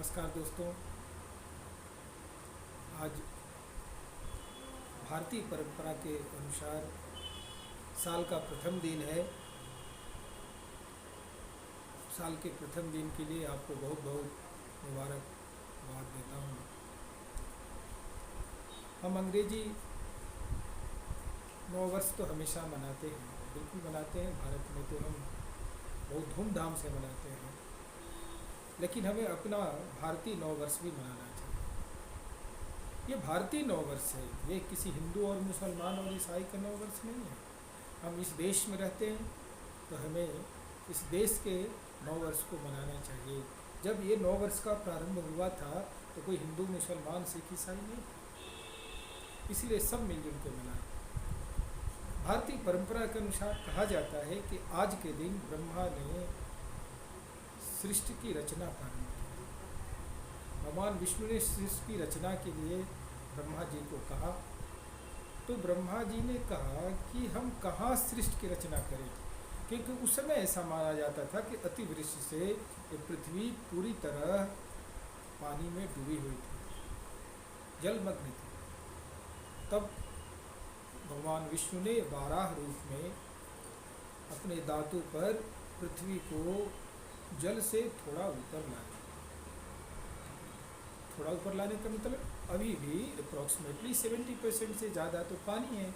नमस्कार दोस्तों। आज भारतीय परंपरा के अनुसार साल का प्रथम दिन है। साल के प्रथम दिन के लिए आपको बहुत बहुत मुबारकबाद देता हूँ। हम अंग्रेजी नव वर्ष तो हमेशा मनाते हैं, बिल्कुल मनाते हैं। भारत में तो हम बहुत धूमधाम से मनाते हैं, लेकिन हमें अपना भारतीय नव वर्ष भी मनाना चाहिए। ये भारतीय नव वर्ष है, ये किसी हिंदू और मुसलमान और ईसाई का नव वर्ष नहीं है। हम इस देश में रहते हैं तो हमें इस देश के नव वर्ष को मनाना चाहिए। जब ये नव वर्ष का प्रारंभ हुआ था तो कोई हिंदू मुसलमान सिख ईसाई नहीं था, इसलिए सब मिलजुल के मनाए। भारतीय परंपरा के अनुसार कहा जाता है कि आज के दिन ब्रह्मा ने सृष्टि की रचना प्रारंभ की। भगवान विष्णु ने सृष्टि की रचना के लिए ब्रह्मा जी को कहा, तो ब्रह्मा जी ने कहा कि हम कहाँ सृष्टि की रचना करें, क्योंकि उस समय ऐसा माना जाता था कि अतिवृष्टि से ये पृथ्वी पूरी तरह पानी में डूबी हुई थी, जलमग्न थी। तब भगवान विष्णु ने वाराह रूप में अपने दांतों पर पृथ्वी को जल से थोड़ा ऊपर लाया। थोड़ा ऊपर लाने का मतलब अभी भी अप्रॉक्सीमेटली 70% से ज़्यादा तो पानी है,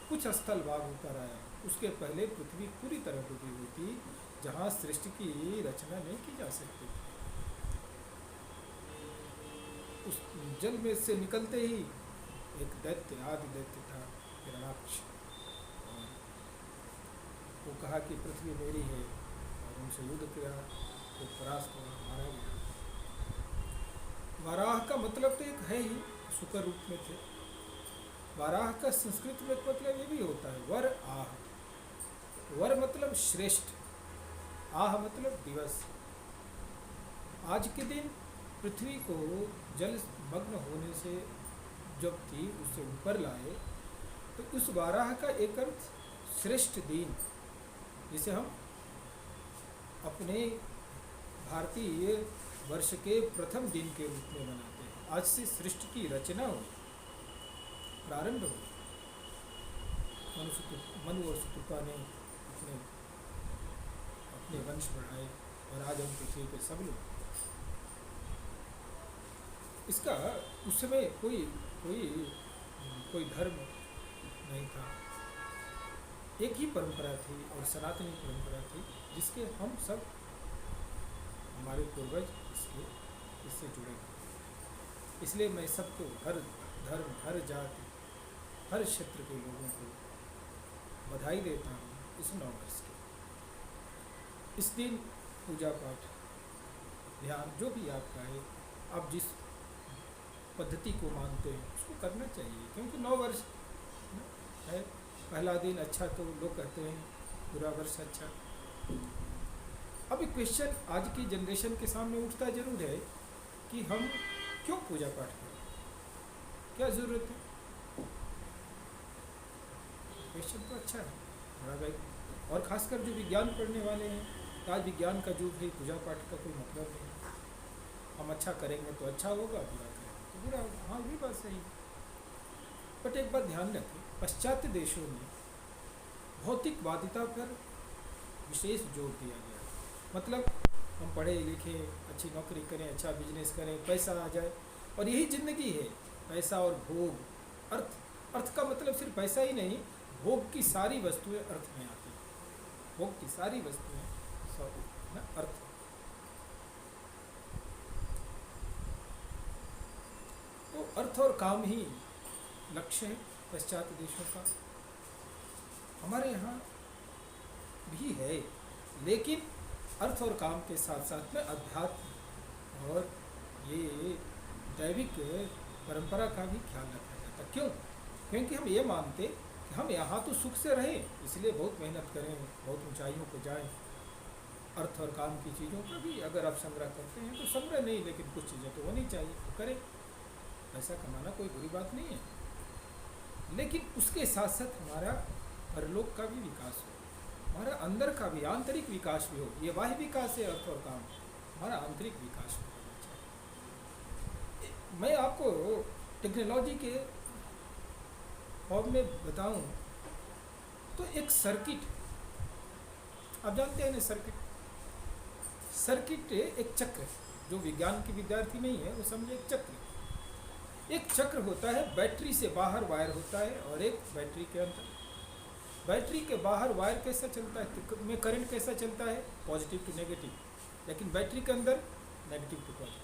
कुछ स्थल भाग ऊपर आया। उसके पहले पृथ्वी पूरी तरह डूबी हुई थी, जहाँ सृष्टि की रचना नहीं की जा सकती थी। उस जल में से निकलते ही एक दैत्य, आदि दैत्य था, हिरण्याक्ष। वो कहा कि पृथ्वी मेरी है, और उनसे युद्ध किया, वो परास्त हुआ, मारा गया। वाराह का मतलब तो एक है ही, शुक्र रूप में थे। वाराह का संस्कृत में मतलब ये भी होता है वर आह। वर मतलब श्रेष्ठ, आह मतलब दिवस। आज के दिन पृथ्वी को जल मग्न होने से जब थी उससे ऊपर लाए, तो उस वाराह का एक अर्थ श्रेष्ठ दिन, जिसे हम अपने भारतीय वर्ष के प्रथम दिन के रूप में मनाते हैं। आज से सृष्टि की रचना हो, प्रारंभ हो। मनु और सुतुपा ने अपने वंश बढ़ाए, और आज हम पृथ्वी पे सब लोग। इसका उस समय कोई धर्म नहीं था, एक ही परंपरा थी, और सनातनी परंपरा थी, जिसके हम सब, हमारे पूर्वज इससे जुड़े हैं। इसलिए मैं सबको, हर धर्म, हर जाति, हर क्षेत्र के लोगों को बधाई देता हूँ इस नव वर्ष के। इस दिन पूजा पाठ, ध्यान, जो भी आपका है, आप जिस पद्धति को मानते हैं उसको करना चाहिए, क्योंकि नव वर्ष है। पहला दिन अच्छा तो लोग कहते हैं, पूरा वर्ष अच्छा। अभी क्वेश्चन आज की जनरेशन के सामने उठता जरूर है कि हम क्यों पूजा पाठ करें, क्या ज़रूरत है। क्वेश्चन तो अच्छा है बड़ा भाई, और ख़ासकर जो विज्ञान पढ़ने वाले हैं, आज विज्ञान का युग है, पूजा पाठ का कोई मतलब नहीं। हम अच्छा करेंगे तो अच्छा होगा, बुरा करेंगे तो बुरा होगा। हाँ, ये बात सही है। बट एक बात ध्यान रखें, पाश्चात्य देशों में भौतिकवादिता पर विशेष जोर दिया गया है। मतलब हम पढ़े लिखे, अच्छी नौकरी करें, अच्छा बिजनेस करें, पैसा आ जाए, और यही ज़िंदगी है। पैसा और भोग, अर्थ का मतलब सिर्फ पैसा ही नहीं, भोग की सारी वस्तुएं अर्थ में आती हैं। भोग की सारी वस्तुएं ना अर्थ। तो अर्थ और काम ही लक्ष्य है पाश्चात्य देशों का। हमारे यहाँ भी है, लेकिन अर्थ और काम के साथ साथ में अध्यात्म और ये दैविक परंपरा का भी ख्याल रखा जाता। क्यों? क्योंकि हम ये मानते कि हम यहाँ तो सुख से रहें, इसलिए बहुत मेहनत करें, बहुत ऊंचाइयों को जाएं। अर्थ और काम की चीज़ों का भी अगर आप संग्रह करते हैं तो संग्रह नहीं, लेकिन कुछ चीज़ें तो होनी चाहिए, तो करें। पैसा कमाना कोई बुरी बात नहीं है, लेकिन उसके साथ साथ हमारा परलोक का भी विकास हो, हमारा अंदर का भी आंतरिक विकास भी हो। ये बाह्य विकास है अर्थ और काम, हमारा आंतरिक विकास भी होना चाहिए। मैं आपको टेक्नोलॉजी के फॉर्म में बताऊं तो एक सर्किट, आप जानते हैं ना सर्किट, सर्किट एक चक्र है। जो विज्ञान के विद्यार्थी नहीं है वो समझे एक चक्र। एक चक्र होता है, बैटरी से बाहर वायर होता है और एक बैटरी के अंदर। बैटरी के बाहर वायर कैसा चलता है, में करंट कैसा चलता है, पॉजिटिव टू नेगेटिव, लेकिन बैटरी के अंदर नेगेटिव टू पॉजिटिव,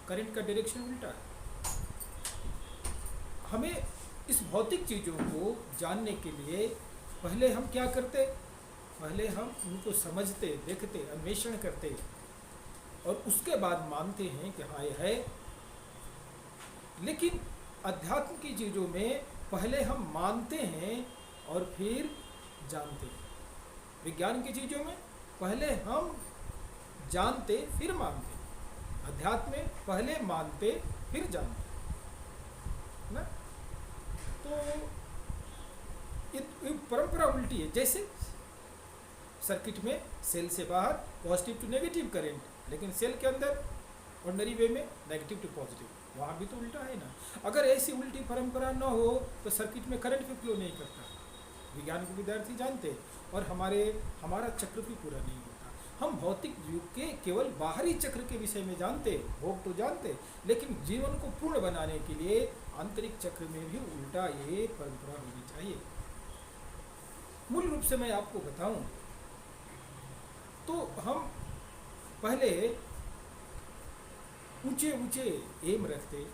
करंट का डायरेक्शन उल्टा है। हमें इस भौतिक चीज़ों को जानने के लिए पहले हम क्या करते, पहले हम उनको समझते, देखते, अन्वेषण करते और उसके बाद मानते हैं कि हाँ ये है। लेकिन अध्यात्म की चीज़ों में पहले हम मानते हैं और फिर जानते हैं। विज्ञान की चीज़ों में पहले हम जानते फिर मानते, अध्यात्म में पहले मानते फिर जानते ना। तो ये परंपरा उल्टी है। जैसे सर्किट में सेल से बाहर पॉजिटिव टू नेगेटिव करंट, लेकिन सेल के अंदर ऑर्डिनरी वे में नेगेटिव टू पॉजिटिव, वहाँ भी तो उल्टा है ना। अगर ऐसी उल्टी परंपरा न हो तो सर्किट में करंट भी फ्लो नहीं करता, विज्ञान के विद्यार्थी जानते, और हमारा चक्र भी पूरा नहीं होता। हम भौतिक युग के केवल बाहरी चक्र के विषय में जानते, भोग तो जानते, लेकिन जीवन को पूर्ण बनाने के लिए आंतरिक चक्र में भी उल्टा ये परंपरा होनी चाहिए। मूल रूप से मैं आपको बताऊं तो हम पहले ऊंचे ऊंचे एम रखते,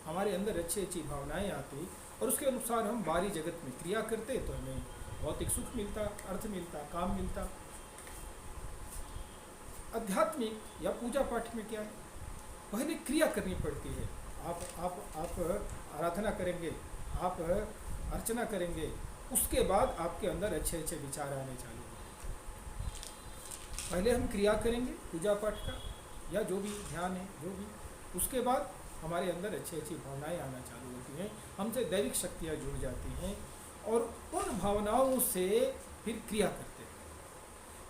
हमारे अंदर अच्छी अच्छी भावनाएं आती और उसके अनुसार हम बाहरी जगत में क्रिया करते तो हमें भौतिक सुख मिलता, अर्थ मिलता, काम मिलता। आध्यात्मिक या पूजा पाठ में क्या है, पहले क्रिया करनी पड़ती है। आप आराधना करेंगे, आप अर्चना करेंगे, उसके बाद आपके अंदर अच्छे अच्छे विचार आने चालू होंगे। पहले हम क्रिया करेंगे पूजा पाठ का या जो भी ध्यान है, जो भी, उसके बाद हमारे अंदर अच्छी अच्छी भावनाएं आना चालू होती हैं, हमसे दैविक शक्तियाँ जुड़ जाती हैं और उन भावनाओं से फिर क्रिया करते हैं।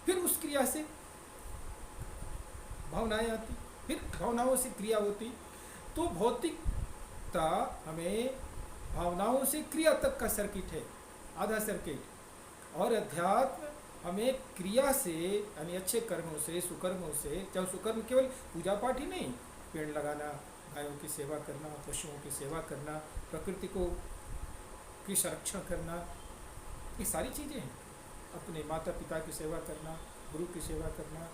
फिर उस क्रिया से भावनाएं आती, फिर भावनाओं से क्रिया होती। तो भौतिकता हमें भावनाओं से क्रिया तक का सर्किट है, आधा सर्किट, और अध्यात्म हमें क्रिया से यानी अच्छे कर्मों से, सुकर्मों से, चाहे सुकर्म केवल पूजा पाठ ही नहीं, पेड़ लगाना, गायों की सेवा करना, पशुओं की सेवा करना, प्रकृति की संरक्षण करना, ये सारी चीज़ें हैं। अपने माता पिता की सेवा करना, गुरु की सेवा करना,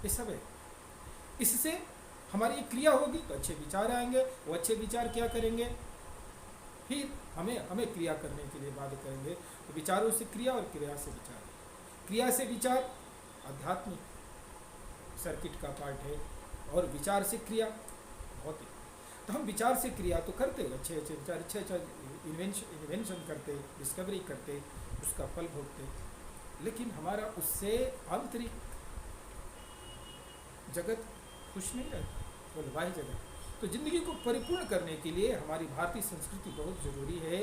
ये सब है। इससे हमारी क्रिया होगी तो अच्छे विचार आएंगे, वो अच्छे विचार क्या करेंगे, फिर हमें क्रिया करने के लिए बाध्य करेंगे। तो विचारों से क्रिया और क्रिया से विचार, क्रिया से विचार आध्यात्मिक सर्किट का पार्ट है, और विचार से क्रिया भौतिक। तो हम विचार से क्रिया तो करते, अच्छे अच्छे विचार, अच्छे अच्छा इन्वेंशन करते, डिस्कवरी करते, उसका फल भोगते, लेकिन हमारा उससे आंतरिक जगत खुश नहीं रहता, केवल बाह्य जगत। तो ज़िंदगी को परिपूर्ण करने के लिए हमारी भारतीय संस्कृति बहुत ज़रूरी है,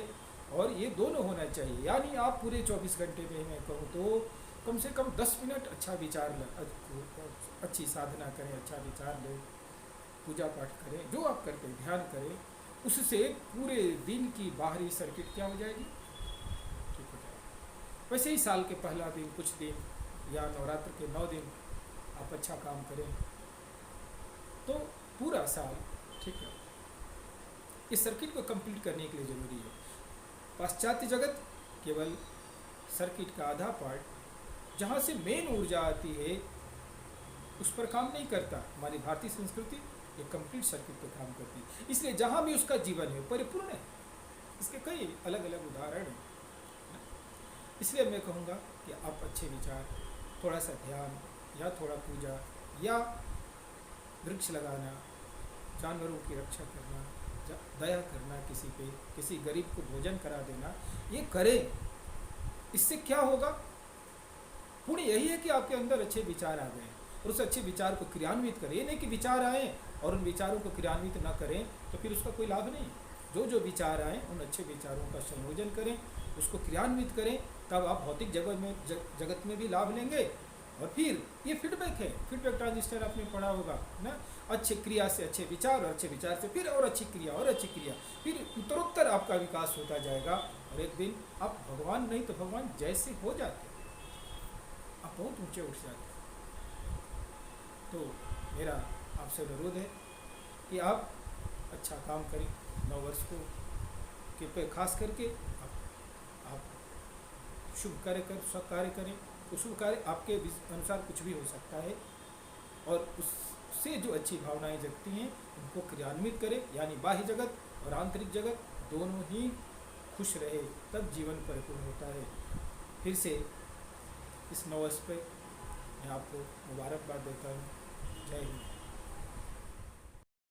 और ये दोनों होना चाहिए। यानी आप पूरे 24 घंटे में, मैं कहूँ तो कम से कम 10 मिनट अच्छा विचार लें, अच्छी साधना करें, अच्छा विचार लें, पूजा पाठ करें, जो आप करते हैं, ध्यान करें, उससे पूरे दिन की बाहरी सर्किट क्या हो जाएगी, ठीक हो जाएगी। वैसे ही साल के पहला दिन, कुछ दिन या नवरात्र के 9 दिन आप अच्छा काम करें तो पूरा साल ठीक है। इस सर्किट को कंप्लीट करने के लिए ज़रूरी है। पाश्चात्य जगत केवल सर्किट का आधा पार्ट, जहाँ से मेन ऊर्जा आती है, उस पर काम नहीं करता। हमारी भारतीय संस्कृति ये कंप्लीट सर्किट पर काम करती है, इसलिए जहाँ भी उसका जीवन है परिपूर्ण है। इसके कई अलग अलग उदाहरण हैं। इसलिए मैं कहूँगा कि आप अच्छे विचार, थोड़ा सा ध्यान या थोड़ा पूजा या वृक्ष लगाना, जानवरों की रक्षा करना, दया करना, किसी पे, किसी गरीब को भोजन करा देना, ये करें। इससे क्या होगा, पुण्य यही है कि आपके अंदर अच्छे विचार आ गए और उस अच्छे विचार को क्रियान्वित करें। ये नहीं कि विचार आए और उन विचारों को क्रियान्वित ना करें तो फिर उसका कोई लाभ नहीं। जो जो विचार आए उन अच्छे विचारों का संयोजन करें, उसको क्रियान्वित करें, तब आप भौतिक जगत में भी लाभ लेंगे और फिर ये फीडबैक है, फीडबैक ट्रांजिस्टर आपने पढ़ा होगा ना, अच्छे क्रिया से अच्छे विचार, और अच्छे विचार से फिर और अच्छी क्रिया और अच्छी क्रिया, फिर उत्तरोत्तर आपका विकास होता जाएगा, और एक दिन आप भगवान नहीं तो भगवान जैसे हो जाते हैं, आप बहुत ऊंचे उठ जाते हैं। तो मेरा आपसे अनुरोध है कि आप अच्छा काम करें, नववर्ष को के पे खास करके आप शुभ कार्य कर, सत्कार्य करें। तो शुभ कार्य आपके अनुसार कुछ भी हो सकता है, और उससे जो अच्छी भावनाएं जगती हैं उनको क्रियान्वित करें, यानी बाह्य जगत और आंतरिक जगत दोनों ही खुश रहे, तब जीवन परिपूर्ण होता है। फिर से इस नववर्ष पे मैं आपको मुबारकबाद देता हूँ। जय हिंद।